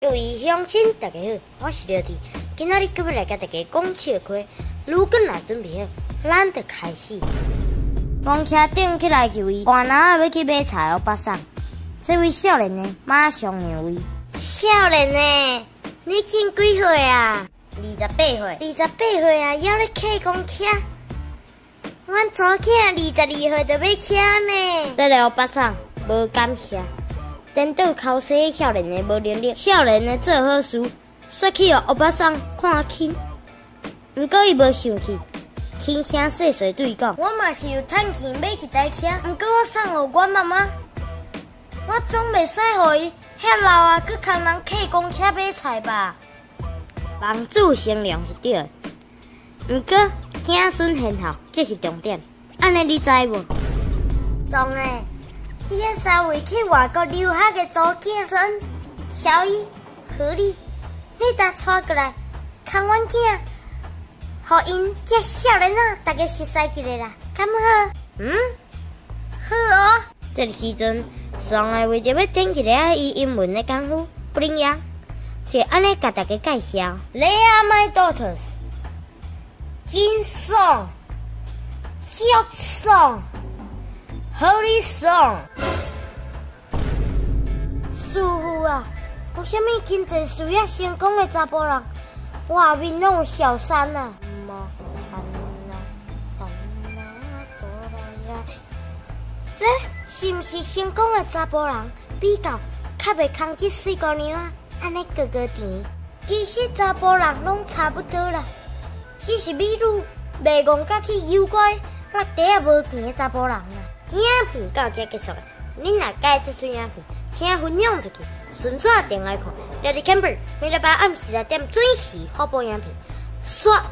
各位乡亲，大家好，我是廖弟。今仔日搁要来甲大家讲笑话。如果若准备好，咱就开始。公车顶起来一位大男要去买菜哦，北送。这位少年呢，马上让位。少年呢，你今几岁啊？28岁。28岁啊，还咧骑公车？阮查囝22岁就要骑呢。得了，北送，无感谢。颠倒考试少年的无能力，少年的做好事，煞去互欧巴桑看轻。毋过伊无生气，轻声细细对伊讲：我嘛是有趁钱买一台车，毋过我送互阮妈妈，我总袂使互伊遐老啊，佮工人骑公车买菜吧。房子善良是对的，毋过子孙贤孝这是重点。安尼你知无？懂诶。伊遐三位去外国留学的查囝，真小伊、何丽，你搭带过来，看阮囝，互因这少年仔大家熟悉一下啦，敢好？好哦。这个时阵，上来为着要顶一个伊英文的功夫，不灵样，就安尼甲大家介绍。They are my daughters. 金颂、教颂。Holy Song， 师傅啊，有啥物经济事业成功的查甫人，外面拢有小三啊。这是毋是成功的查甫人比较较袂空这水姑娘啊？安尼个个甜。其实查甫人拢差不多啦，只是美女袂戆甲去诱拐落地也无钱的查甫人啦。影片到这结束了，恁若介这撮影片，请分享出去，顺续订来看。廖弟 Camper 每礼拜暗时6点准时发布影片，刷。